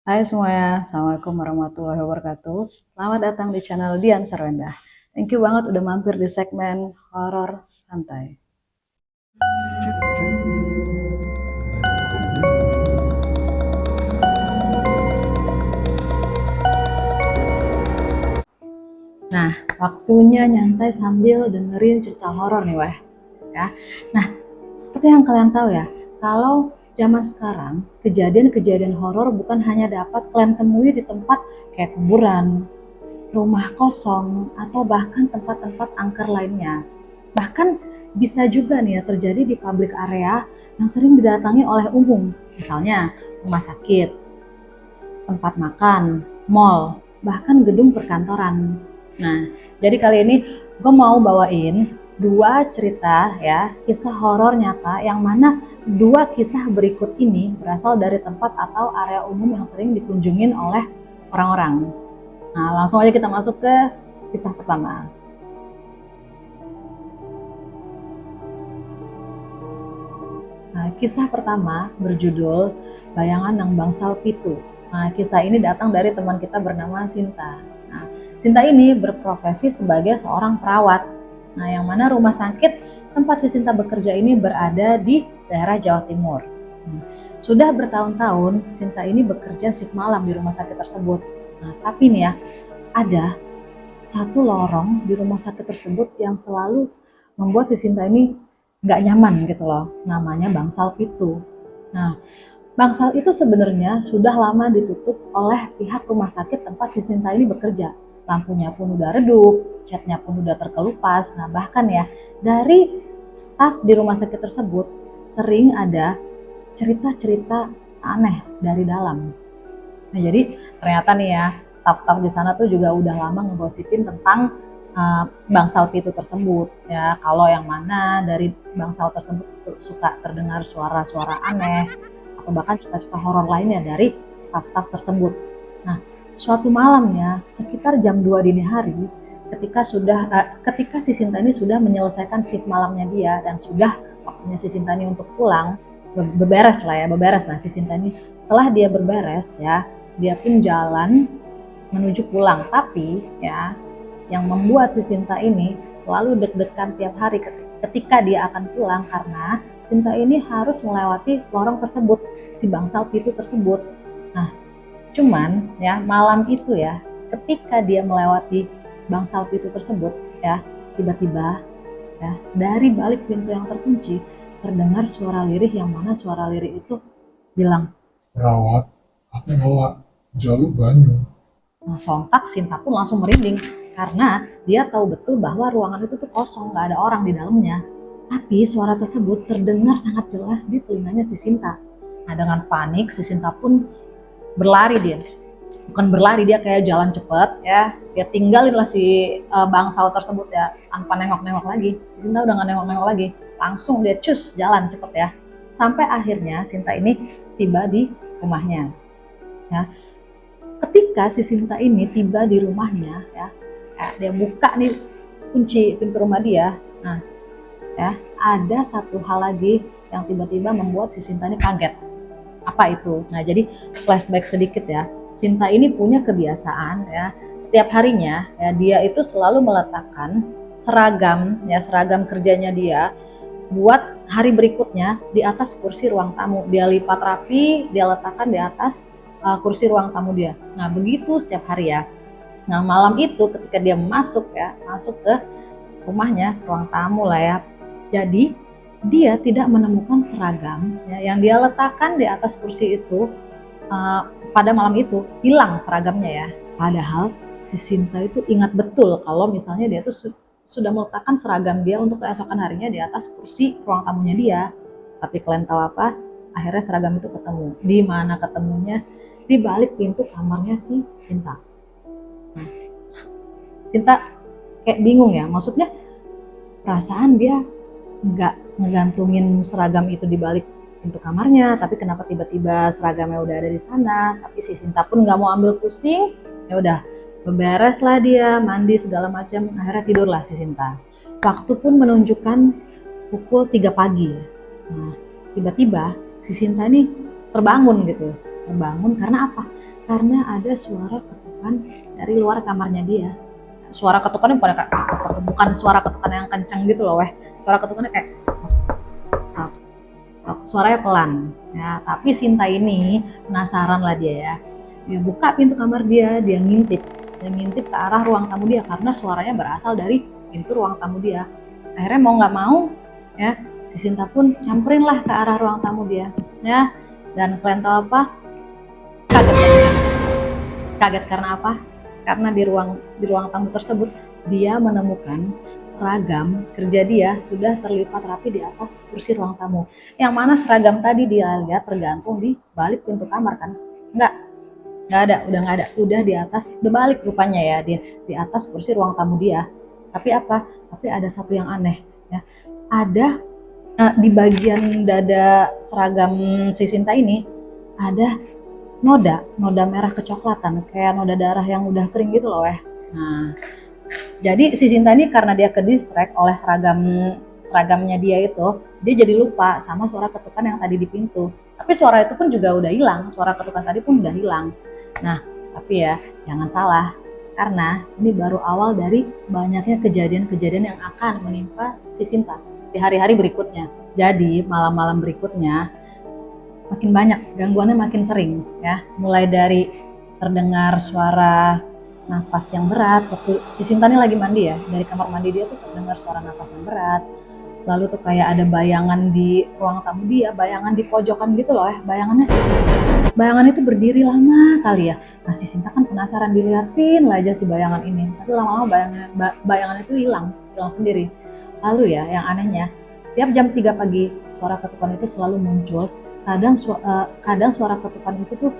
Hai semuanya, Assalamualaikum warahmatullahi wabarakatuh. Selamat datang di channel Dian Sarwendah. Thank you banget udah mampir di segmen horor santai. Nah, waktunya nyantai sambil dengerin cerita horor nih, weh. Ya. Nah, seperti yang kalian tahu ya, kalau zaman sekarang kejadian-kejadian horor bukan hanya dapat kalian temui di tempat kayak kuburan, rumah kosong, atau bahkan tempat-tempat angker lainnya. Bahkan bisa juga nih ya terjadi di public area yang sering didatangi oleh umum, misalnya rumah sakit, tempat makan, mall, bahkan gedung perkantoran. Nah, jadi kali ini gue mau bawain dua cerita ya, kisah horor nyata yang mana dua kisah berikut ini berasal dari tempat atau area umum yang sering dikunjungin oleh orang-orang. Nah, langsung aja kita masuk ke kisah pertama. Nah, kisah pertama berjudul Bayangan Nang Bangsal Pitu. Nah, kisah ini datang dari teman kita bernama Sinta. Nah, Sinta ini berprofesi sebagai seorang perawat. Nah, yang mana rumah sakit tempat si Sinta bekerja ini berada di daerah Jawa Timur. Sudah bertahun-tahun Sinta ini bekerja shift malam di rumah sakit tersebut. Nah, tapi nih ya, ada satu lorong di rumah sakit tersebut yang selalu membuat si Sinta ini nggak nyaman gitu loh, namanya bangsal pitu. Nah, bangsal itu sebenarnya sudah lama ditutup oleh pihak rumah sakit tempat si Sinta ini bekerja. Lampunya pun udah redup, catnya pun udah terkelupas. Nah, bahkan ya dari staf di rumah sakit tersebut sering ada cerita-cerita aneh dari dalam. Nah, jadi ternyata nih ya, staf-staf di sana tuh juga udah lama ngegosipin tentang bangsal pitu tersebut ya. Kalau yang mana dari bangsal tersebut tuh suka terdengar suara-suara aneh atau bahkan cerita-cerita horor lainnya dari staf-staf tersebut. Nah, suatu malam ya, sekitar jam 2 dini hari, ketika si Sinta ini sudah menyelesaikan shift malamnya dia dan sudah waktunya si Sinta ini untuk pulang, beberes. Nah, si Sinta ini setelah dia berberes ya, dia pun jalan menuju pulang. Tapi ya, yang membuat si Sinta ini selalu deg-degan tiap hari ketika dia akan pulang karena Sinta ini harus melewati lorong tersebut, si bangsal pitu tersebut. Nah, cuman ya malam itu ya, ketika dia melewati bangsal pitu tersebut ya, tiba-tiba ya dari balik pintu yang terkunci terdengar suara lirih, yang mana suara lirih itu bilang, Perawat, aku bawa jalur banyu. nah, sontak Sinta pun langsung merinding karena dia tahu betul bahwa ruangan itu tuh kosong, nggak ada orang di dalamnya. Tapi suara tersebut terdengar sangat jelas di telinganya si Sinta. Nah, dengan panik si Sinta pun berlari dia. Bukan berlari, dia kayak jalan cepet ya. Dia tinggalin lah si bangsal tersebut ya, tanpa nengok-nengok lagi. Si Sinta udah nggak nengok-nengok lagi, langsung dia cus jalan cepet ya. Sampai akhirnya Sinta ini tiba di rumahnya. Ya, ketika si Sinta ini tiba di rumahnya ya, dia buka nih kunci pintu rumah dia. Nah, ya ada satu hal lagi yang tiba-tiba membuat si Sinta ini kaget. Apa itu? Nah, jadi flashback sedikit ya. Sinta ini punya kebiasaan ya, setiap harinya ya dia itu selalu meletakkan seragam kerjanya dia buat hari berikutnya di atas kursi ruang tamu. Dia lipat rapi, dia letakkan di atas kursi ruang tamu dia. Nah, begitu setiap hari ya. Nah, malam itu ketika dia masuk ke rumahnya, ruang tamu lah ya. Jadi, dia tidak menemukan seragam ya, yang dia letakkan di atas kursi itu. Pada malam itu hilang seragamnya ya. Padahal si Sinta itu ingat betul kalau misalnya dia tuh sudah meletakkan seragam dia untuk keesokan harinya di atas kursi ruang tamunya dia. Tapi kalian tahu apa? Akhirnya seragam itu ketemu. Di mana ketemunya? Di balik pintu kamarnya si Sinta. Nah, Sinta kayak bingung ya. Maksudnya perasaan dia nggak ngegantungin seragam itu di balik pintu kamarnya, tapi kenapa tiba-tiba seragamnya udah ada di sana. Tapi si Sinta pun nggak mau ambil pusing, ya udah beberes lah dia, mandi segala macam, akhirnya tidurlah si Sinta. Waktu pun menunjukkan pukul 3 pagi. Nah, tiba-tiba si Sinta ini terbangun gitu. terbangun karena apa? Karena ada suara ketukan dari luar kamarnya dia. Suara ketukannya bukan suara ketukan yang kencang gitu loh, suara ketukannya kayak tok, tok. Suaranya pelan ya, tapi Sinta ini penasaran lah dia ya. Dia buka pintu kamar dia ngintip ke arah ruang tamu dia karena suaranya berasal dari pintu ruang tamu dia. Akhirnya mau nggak mau ya, si Sinta pun nyamperin lah ke arah ruang tamu dia ya. Dan kalian tahu apa? Kaget. Kaget karena apa? Karena di ruang tamu tersebut dia menemukan seragam kerja dia sudah terlipat rapi di atas kursi ruang tamu. Yang mana seragam tadi dia lihat tergantung di balik pintu kamar kan? Nggak ada, udah di atas, udah balik rupanya ya, di atas kursi ruang tamu dia. Tapi apa? Tapi ada satu yang aneh ya. Ada di bagian dada seragam si Sinta ini ada noda merah kecoklatan kayak noda darah yang udah kering gitu loh. Nah, jadi si Sinta ini karena dia ke distract oleh seragamnya dia itu, dia jadi lupa sama suara ketukan yang tadi di pintu. Tapi suara itu pun juga udah hilang, suara ketukan tadi pun udah hilang. Nah, tapi ya jangan salah, karena ini baru awal dari banyaknya kejadian-kejadian yang akan menimpa si Sinta di hari-hari berikutnya. Jadi malam-malam berikutnya makin banyak, gangguannya makin sering ya. Mulai dari terdengar suara nafas yang berat waktu si Sinta ini lagi mandi ya, dari kamar mandi dia tuh terdengar suara nafas yang berat. Lalu tuh kayak ada bayangan di ruang tamu dia, bayangan di pojokan gitu loh ya. Bayangan itu berdiri lama kali ya. Nah si Sinta kan penasaran, diliatin lah aja si bayangan ini. Tapi lama-lama bayangan itu hilang sendiri. Lalu ya yang anehnya, setiap jam 3 pagi suara ketukan itu selalu muncul. Kadang suara ketukan itu tuh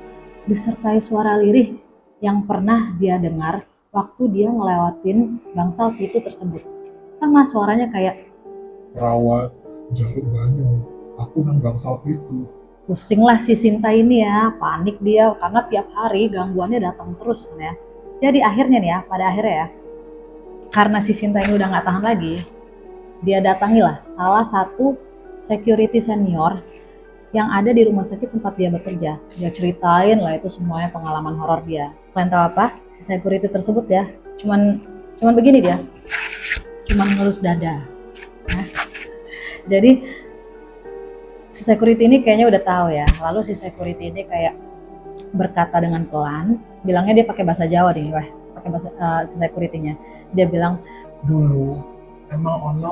disertai suara lirih yang pernah dia dengar waktu dia ngelewatin bangsal pintu tersebut. Sama suaranya kayak Perawat, jaluk banyu. Aku nang bangsal itu. pusing lah si Sinta ini ya, panik dia karena tiap hari gangguannya datang terus kan ya. Jadi akhirnya nih ya, pada akhirnya ya, karena si Sinta ini udah nggak tahan lagi, dia datangilah salah satu security senior yang ada di rumah sakit tempat dia bekerja. Dia ceritain lah itu semuanya pengalaman horor dia. Kalian tahu apa? Si security tersebut ya, cuman begini dia, cuman ngelus dada. Nah, jadi si security ini kayaknya udah tahu ya. Lalu si security ini kayak berkata dengan pelan, bilangnya dia pakai bahasa Jawa nih, pakai bahasa si security-nya. Dia bilang, dulu emang ono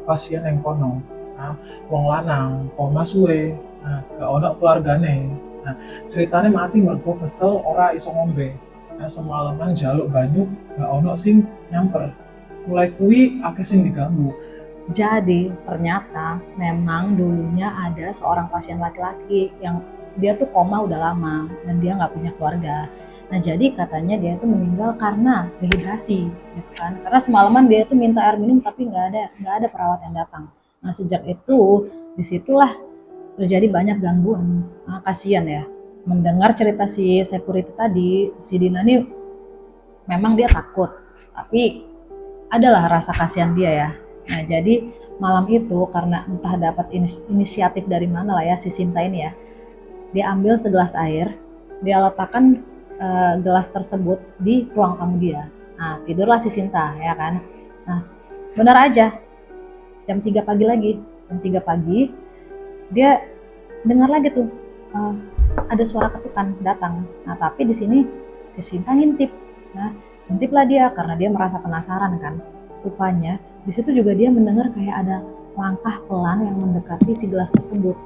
pasien yang kono, nah, wong lanang koma suwe, nah, gak ono keluargane, nah ceritanya mati mergo kesel ora iso ngombe, nah semalaman jaluk banyu gak ono sing nyamper, mulai kuwi akeh sing diganggu. jadi ternyata memang dulunya ada seorang pasien laki-laki yang dia tuh koma udah lama dan dia nggak punya keluarga. Nah jadi katanya dia itu meninggal karena dehidrasi, gitu kan? Karena semalaman dia itu minta air minum tapi nggak ada perawat yang datang. Nah sejak itu disitulah terjadi banyak gangguan. Nah, kasihan ya. Mendengar cerita si security tadi, si Dina ini memang dia takut, tapi adalah rasa kasihan dia ya. Nah jadi malam itu karena entah dapat inisiatif dari mana lah ya si Sinta ini ya, dia ambil segelas air, dia letakkan gelas tersebut di ruang tamu dia. Nah tidurlah si Sinta ya kan. Nah benar aja jam 3 pagi lagi, dia dengar lagi tuh ada suara ketukan datang. Nah tapi di sini si Sinta ngintip. Nah ngintiplah dia karena dia merasa penasaran kan. Rupanya di situ juga dia mendengar kayak ada langkah pelan yang mendekati si gelas tersebut.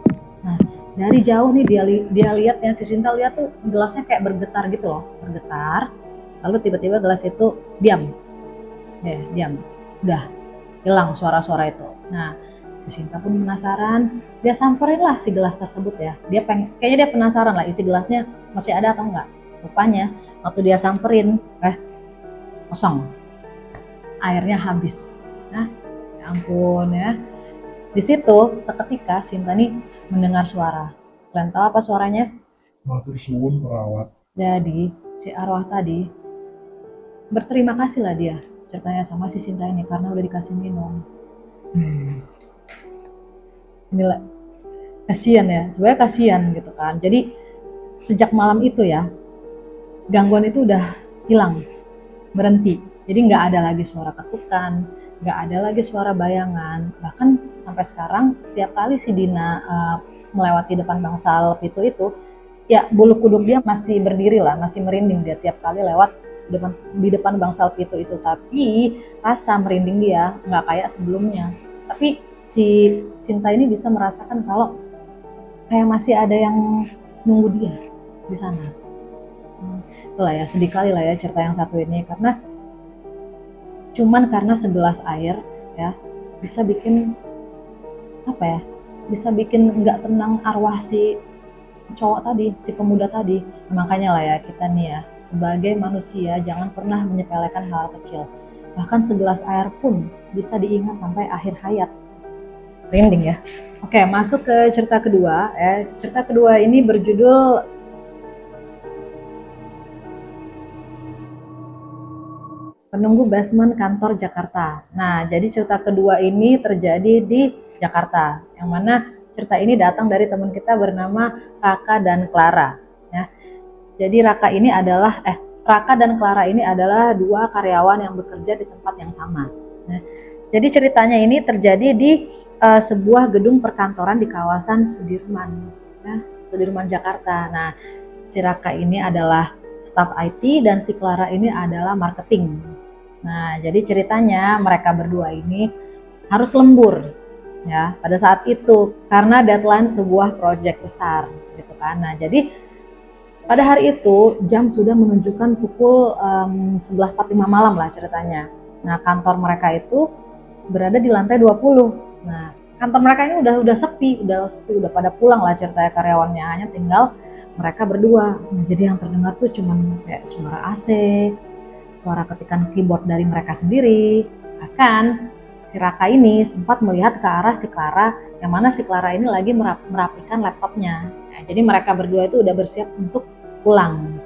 Nah dari jauh nih dia lihat, yang si Sinta lihat tuh gelasnya kayak bergetar gitu loh, bergetar. Lalu tiba-tiba gelas itu diam. Diam. Udah hilang suara-suara itu. Nah si Sinta pun penasaran, dia samperin lah si gelas tersebut ya. Kayaknya dia penasaran lah isi gelasnya masih ada atau enggak. Rupanya waktu dia samperin, kosong. Airnya habis. Nah, ya ampun ya. Di situ seketika Sinta nih mendengar suara. Kalian tahu apa suaranya? Matur suwun perawat. Jadi si arwah tadi berterima kasih lah dia ceritanya sama si Sinta ini karena udah dikasih minum. Inilah kasihan ya, sebenarnya kasihan gitu kan. Jadi sejak malam itu ya, gangguan itu udah hilang, berhenti. Jadi nggak ada lagi suara ketukan, nggak ada lagi suara bayangan. Bahkan sampai sekarang setiap kali si Dina melewati depan bangsal pintu itu, ya bulu kuduk dia masih berdiri lah, masih merinding dia tiap kali lewat di depan bangsal pintu itu. Tapi rasa merinding dia nggak kayak sebelumnya. Tapi si Sinta ini bisa merasakan kalau kayak masih ada yang nunggu dia di sana. Itulah ya, sedih kali lah ya cerita yang satu ini, karena cuman karena segelas air ya bisa bikin apa ya, bisa bikin nggak tenang arwah si cowok tadi, si pemuda tadi. Makanya lah ya, kita nih ya sebagai manusia jangan pernah menyepelekan hal kecil. Bahkan segelas air pun bisa diingat sampai akhir hayat. Merinding ya. Oke, masuk ke cerita kedua ya. Cerita kedua ini berjudul Penunggu Basement Kantor Jakarta. Nah, jadi cerita kedua ini terjadi di Jakarta, yang mana cerita ini datang dari teman kita bernama Raka dan Clara. Ya. Jadi Raka dan Clara ini adalah dua karyawan yang bekerja di tempat yang sama. Nah, jadi ceritanya ini terjadi di sebuah gedung perkantoran di kawasan Sudirman, ya, Sudirman Jakarta. Nah, si Raka ini adalah staf IT dan si Clara ini adalah marketing. Nah, jadi ceritanya mereka berdua ini harus lembur ya pada saat itu karena deadline sebuah proyek besar gitu kan. Nah, jadi pada hari itu jam sudah menunjukkan pukul 11.45 malam lah ceritanya. Nah, kantor mereka itu berada di lantai 20. Nah, kantor mereka ini udah sepi, udah pada pulang lah ceritanya karyawannya, hanya tinggal mereka berdua. Nah, jadi yang terdengar tuh cuman kayak suara AC, suara ketikan keyboard dari mereka sendiri. Bahkan si Raka ini sempat melihat ke arah si Clara, yang mana si Clara ini lagi merapikan laptopnya. Nah, jadi mereka berdua itu udah bersiap untuk pulang.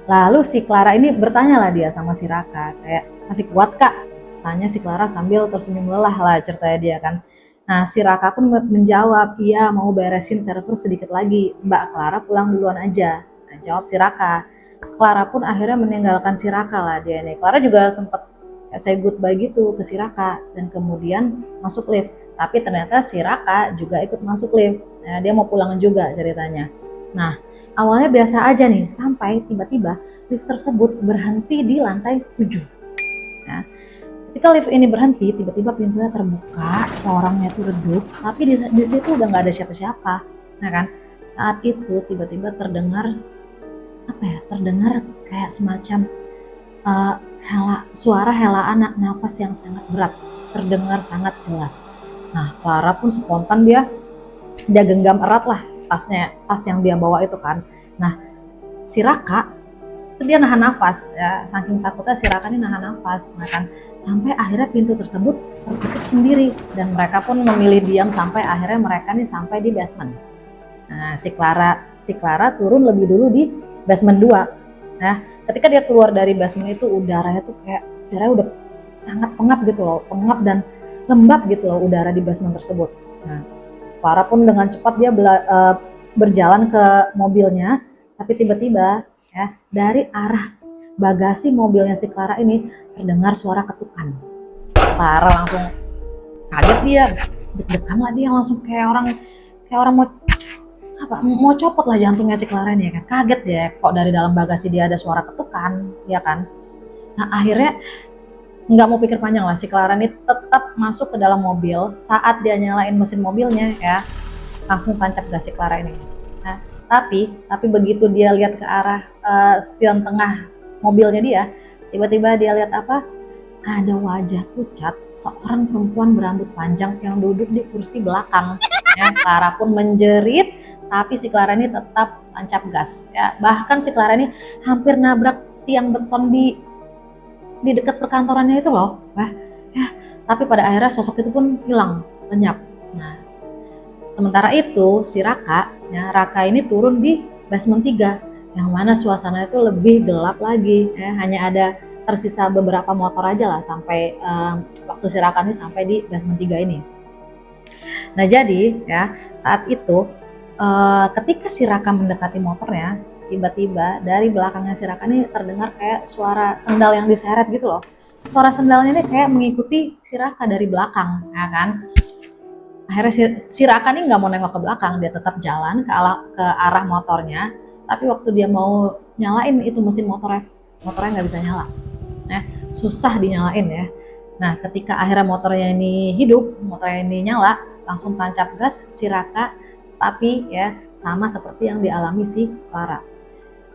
Lalu si Clara ini bertanya lah dia sama si Raka, kayak masih kuat kak? Tanya si Clara sambil tersenyum lelah lah ceritanya dia kan. Nah, si Raka pun menjawab, iya mau beresin server sedikit lagi, Mbak Clara pulang duluan aja. Nah, jawab si Raka. Clara pun akhirnya meninggalkan si Raka lah dia nih. Clara juga sempat say goodbye gitu ke si Raka dan kemudian masuk lift. Tapi ternyata si Raka juga ikut masuk lift. Nah, dia mau pulang juga ceritanya. Nah, awalnya biasa aja nih, sampai tiba-tiba lift tersebut berhenti di lantai 7. Nah, ketika lift ini berhenti, tiba-tiba pintunya terbuka, orangnya tuh redup, tapi di situ udah nggak ada siapa-siapa. Nah kan, saat itu tiba-tiba terdengar terdengar kayak semacam suara helaan nafas yang sangat berat, terdengar sangat jelas. Nah, Clara pun spontan dia genggam erat lah tas yang dia bawa itu kan. Nah, si Raka itu dia nahan nafas ya, saking takutnya si Raka ini nahan nafas. Nah kan, sampai akhirnya pintu tersebut tertutup sendiri dan mereka pun memilih diam sampai akhirnya mereka nih sampai di basement. Nah, si Clara turun lebih dulu di basement 2. Nah, ketika dia keluar dari basement itu udaranya tuh kayak udah sangat pengap gitu loh, pengap dan lembab gitu loh udara di basement tersebut. Nah, Clara pun dengan cepat dia berjalan ke mobilnya, tapi tiba-tiba ya dari arah bagasi mobilnya si Clara ini terdengar suara ketukan. Clara langsung kaget, dia deg-degan lah, dia langsung kayak orang mau copot lah jantungnya si Clara ini ya kan. Kaget ya, kok dari dalam bagasi dia ada suara ketukan ya kan. Nah, akhirnya nggak mau pikir panjang lah, si Clara ini tetap masuk ke dalam mobil. Saat dia nyalain mesin mobilnya ya, langsung tancap gas si Clara ini. Nah, tapi begitu dia lihat ke arah spion tengah mobilnya dia, tiba-tiba dia lihat apa? Ada wajah pucat seorang perempuan berambut panjang yang duduk di kursi belakang. Ya, Clara pun menjerit, tapi si Clara ini tetap tancap gas. Ya, bahkan si Clara ini hampir nabrak tiang beton di dekat perkantorannya itu loh. Ya, tapi pada akhirnya sosok itu pun hilang, lenyap. Nah, sementara itu si Raka ini turun di basement 3, yang mana suasana itu lebih gelap lagi. Ya, hanya ada tersisa beberapa motor aja lah sampai waktu si Raka ini sampai di basement 3 ini. Nah, jadi ya saat itu Ketika si Raka mendekati motornya, tiba-tiba dari belakangnya si Raka ini terdengar kayak suara sendal yang diseret gitu loh. Suara sendalnya ini kayak mengikuti si Raka dari belakang, ya kan? Akhirnya si Raka ini nggak mau nengok ke belakang, dia tetap jalan ke arah motornya. Tapi waktu dia mau nyalain itu mesin motornya nggak bisa nyala. Susah dinyalain ya. Nah, ketika akhirnya motornya ini hidup, motornya ini nyala, langsung tancap gas si Raka, tapi ya sama seperti yang dialami si Clara.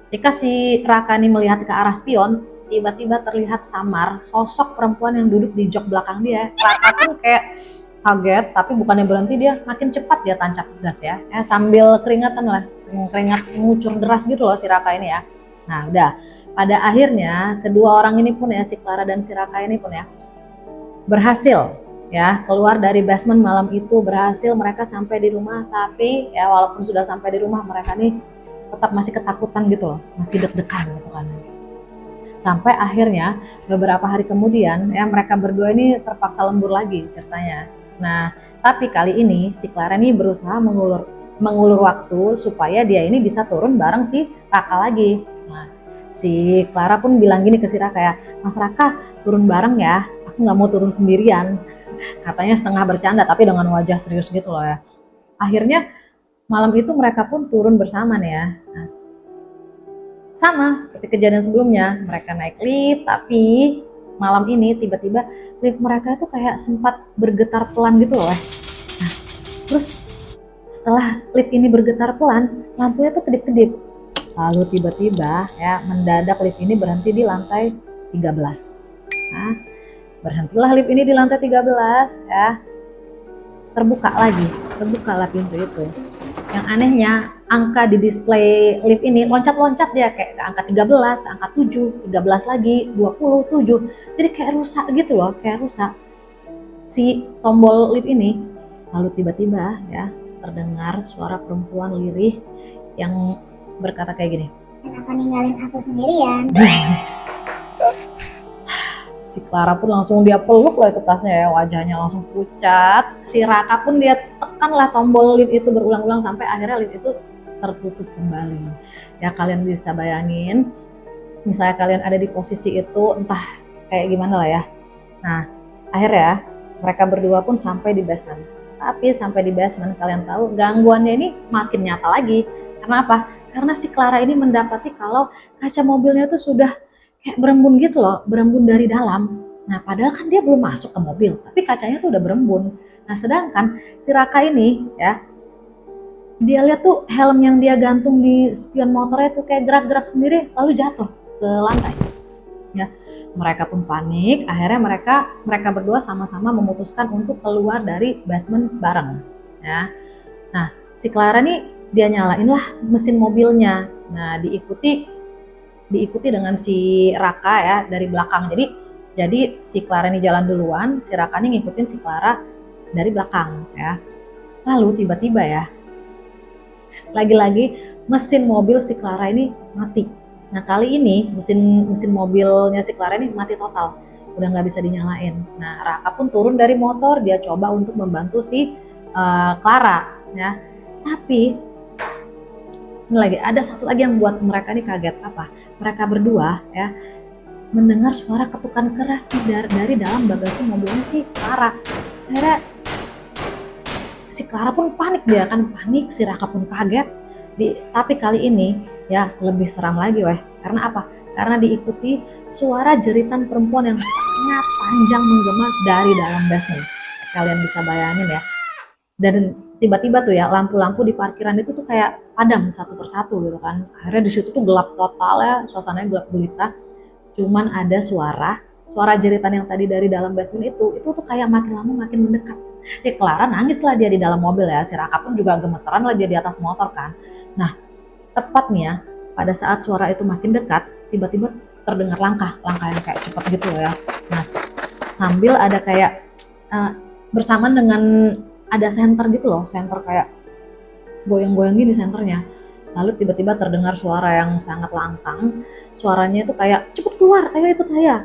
Ketika si Raka ini melihat ke arah spion, tiba-tiba terlihat samar sosok perempuan yang duduk di jok belakang dia. Raka pun kayak kaget, tapi bukannya berhenti, dia makin cepat dia tancap gas ya sambil keringat mengucur deras gitu loh si Raka ini ya. Nah udah, pada akhirnya kedua orang ini pun ya, si Clara dan si Raka ini pun ya berhasil ya keluar dari basement malam itu, berhasil mereka sampai di rumah. Tapi ya walaupun sudah sampai di rumah, mereka nih tetap masih ketakutan gitu loh, masih deg-degan gitu kan. Sampai akhirnya beberapa hari kemudian ya mereka berdua ini terpaksa lembur lagi ceritanya. Nah, tapi kali ini si Clara ini berusaha mengulur waktu supaya dia ini bisa turun bareng si Raka lagi. Nah, si Clara pun bilang gini ke si Raka ya, Mas Raka turun bareng ya, aku nggak mau turun sendirian. Katanya setengah bercanda tapi dengan wajah serius gitu loh ya. Akhirnya malam itu mereka pun turun bersama nih ya. Nah, sama seperti kejadian sebelumnya, mereka naik lift, tapi malam ini tiba-tiba lift mereka tuh kayak sempat bergetar pelan gitu loh. Nah, terus setelah lift ini bergetar pelan, lampunya tuh kedip-kedip. Lalu tiba-tiba ya mendadak lift ini berhenti di lantai 13. Nah, berhentilah lift ini di lantai 13 ya. Terbukalah pintu itu. Yang anehnya, angka di display lift ini loncat-loncat dia kayak ke angka 13, angka 7, 13 lagi, 27. Jadi kayak rusak gitu loh, kayak rusak si tombol lift ini. Lalu tiba-tiba ya terdengar suara perempuan lirih yang berkata kayak gini, Kenapa ninggalin aku sendirian? Si Clara pun langsung dia peluk lah itu tasnya ya, wajahnya langsung pucat. Si Raka pun dia tekanlah tombol lift itu berulang-ulang sampai akhirnya lift itu tertutup kembali. Ya kalian bisa bayangin, misalnya kalian ada di posisi itu, entah kayak gimana lah ya. Nah akhirnya mereka berdua pun sampai di basement. Tapi sampai di basement kalian tahu gangguannya ini makin nyata lagi. Karena apa? Karena si Clara ini mendapati kalau kaca mobilnya itu sudah kayak berembun gitu loh, berembun dari dalam. Nah padahal kan dia belum masuk ke mobil, tapi kacanya tuh udah berembun. Nah sedangkan si Raka ini ya, dia lihat tuh helm yang dia gantung di spion motornya tuh kayak gerak-gerak sendiri lalu jatuh ke lantai. Ya, mereka pun panik. Akhirnya mereka berdua sama-sama memutuskan untuk keluar dari basement bareng. Ya, nah si Clara nih dia nyalain lah mesin mobilnya. Nah diikuti dengan si Raka ya dari belakang. Jadi si Clara ini jalan duluan, si Raka ini ngikutin si Clara dari belakang ya. Lalu tiba-tiba ya, lagi-lagi mesin mobil si Clara ini mati. Nah kali ini mesin mobilnya si Clara ini mati total, udah nggak bisa dinyalain. Nah Raka pun turun dari motor, dia coba untuk membantu si Clara ya. Tapi ini lagi ada satu lagi yang buat mereka ini kaget. Apa? Mereka berdua ya mendengar suara ketukan keras dari dalam bagasi mobilnya si Clara. Akhirnya si Clara pun panik, dia kan panik, si Raka pun kaget. Tapi kali ini ya lebih seram lagi weh. Karena apa? Karena diikuti suara jeritan perempuan yang sangat panjang menggema dari dalam basement. Kalian bisa bayangin ya. Dan tiba-tiba tuh ya lampu-lampu di parkiran itu tuh kayak padam satu persatu gitu kan. Akhirnya di situ tuh gelap total ya, suasananya gelap gulita. Cuman ada suara jeritan yang tadi dari dalam basement itu tuh kayak makin lama makin mendekat. Clara nangis lah dia di dalam mobil ya, si Raka pun juga gemeteran lah dia di atas motor kan. Nah tepatnya pada saat suara itu makin dekat, tiba-tiba terdengar langkah yang kayak cepat gitu loh ya. Nah sambil ada kayak bersamaan dengan ada senter gitu loh, senter kayak goyang-goyang gini senternya. Lalu tiba-tiba terdengar suara yang sangat lantang, suaranya itu kayak cepet keluar, ayo ikut saya.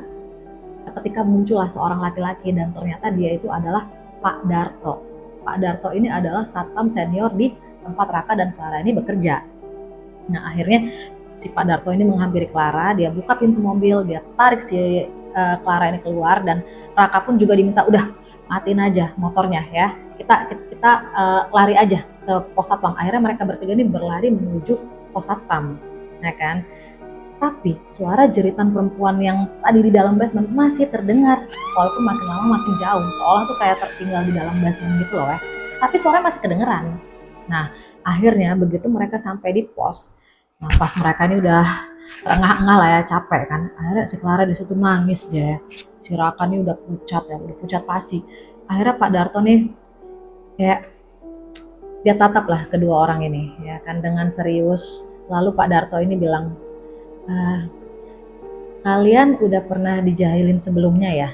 Ketika muncullah seorang laki-laki dan ternyata dia itu adalah Pak Darto. Pak Darto ini adalah satpam senior di tempat Raka dan Clara ini bekerja. Nah akhirnya si Pak Darto ini menghampiri Clara, dia buka pintu mobil, dia tarik si Clara ini keluar, dan Raka pun juga diminta udah matiin aja motornya ya, kita lari aja ke pos satpam. Akhirnya mereka bertiga ini berlari menuju pos satpam, ya kan. Tapi suara jeritan perempuan yang tadi di dalam basement masih terdengar, walaupun makin lama makin jauh, seolah tuh kayak tertinggal di dalam basement gitu loh ya. Tapi suaranya masih kedengeran. Nah akhirnya begitu mereka sampai di pos, nah pas mereka ini udah terengah-engah lah ya, capek kan, akhirnya si Clara di situ nangis dia ya. Si Raka nih udah pucat ya, udah pucat pasi. Akhirnya Pak Darto nih kayak dia tatap lah kedua orang ini ya kan dengan serius. Lalu Pak Darto ini bilang, kalian udah pernah dijahilin sebelumnya ya?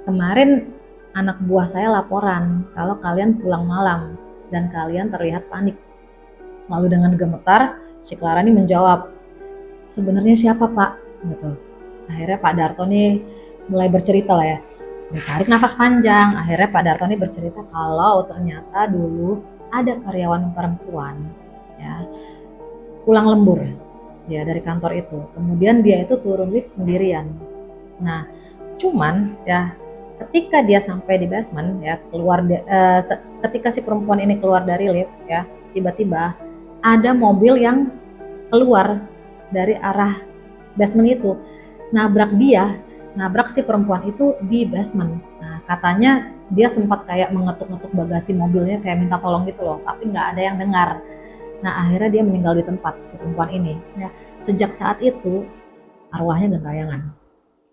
Kemarin anak buah saya laporan kalau kalian pulang malam dan kalian terlihat panik. Lalu dengan gemetar si Clara ini menjawab, sebenarnya siapa Pak? Gitu. Akhirnya Pak Darto nih mulai bercerita lah ya. Dia tarik nafas panjang. Akhirnya Pak Darto nih bercerita kalau ternyata dulu ada karyawan perempuan ya pulang lembur ya dari kantor itu. Kemudian dia itu turun lift sendirian. Nah, cuman ya ketika dia sampai di basement ya, ketika si perempuan ini keluar dari lift ya, tiba-tiba ada mobil yang keluar dari arah basement itu, nabrak si perempuan itu di basement. Nah, katanya dia sempat kayak mengetuk-ngetuk bagasi mobilnya kayak minta tolong gitu loh, tapi nggak ada yang dengar. Nah akhirnya dia meninggal di tempat, si perempuan ini ya. Sejak saat itu arwahnya gentayangan,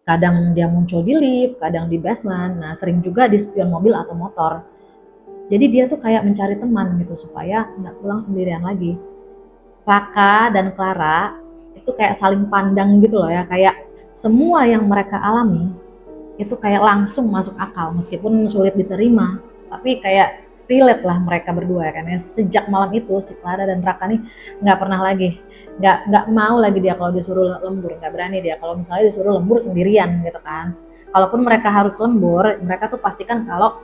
kadang dia muncul di lift, kadang di basement. Nah sering juga di spion mobil atau motor. Jadi dia tuh kayak mencari teman gitu supaya nggak pulang sendirian lagi. Raka dan Clara itu kayak saling pandang gitu loh ya, kayak semua yang mereka alami itu kayak langsung masuk akal meskipun sulit diterima, tapi kayak relate lah mereka berdua ya kan ya. Sejak malam itu si Clara dan Raka nih nggak pernah lagi, nggak mau lagi dia kalau disuruh lembur, nggak berani dia kalau misalnya disuruh lembur sendirian gitu kan. Kalaupun mereka harus lembur, mereka tuh pastikan kalau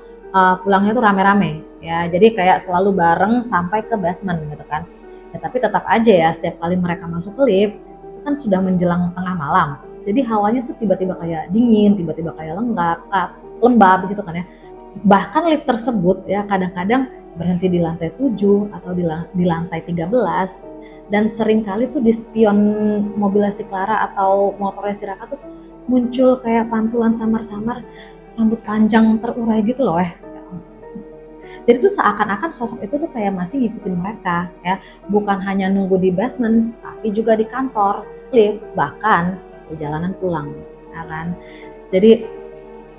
pulangnya tuh rame-rame ya, jadi kayak selalu bareng sampai ke basement gitu kan ya. Tapi tetap aja ya, setiap kali mereka masuk ke lift itu kan sudah menjelang tengah malam, jadi hawanya tuh tiba-tiba kayak dingin, tiba-tiba kayak lembab gitu kan ya. Bahkan lift tersebut ya kadang-kadang berhenti di lantai 7 atau di lantai 13, dan sering kali tuh di spion mobilnya si Clara atau motornya si Raka tuh muncul kayak pantulan samar-samar rambut panjang terurai gitu loh ya. Jadi tuh seakan-akan sosok itu tuh kayak masih ngikutin mereka ya, bukan hanya nunggu di basement tapi juga di kantor, lift, bahkan perjalanan pulang ya kan. Jadi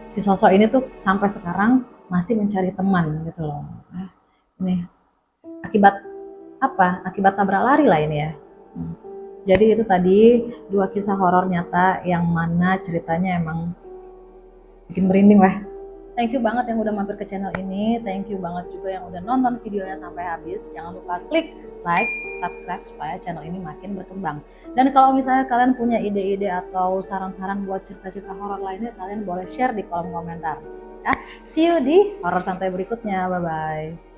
si sosok ini tuh sampai sekarang masih mencari teman gitu loh. Ini akibat apa? Akibat tabrak lari lah ini ya. Jadi itu tadi 2 kisah horor nyata yang mana ceritanya emang bikin merinding weh. Thank you banget yang udah mampir ke channel ini. Thank you banget juga yang udah nonton videonya sampai habis. Jangan lupa klik like, subscribe supaya channel ini makin berkembang. Dan kalau misalnya kalian punya ide-ide atau saran-saran buat cerita-cerita horor lainnya, kalian boleh share di kolom komentar. Ya, see you di horor santai berikutnya. Bye bye.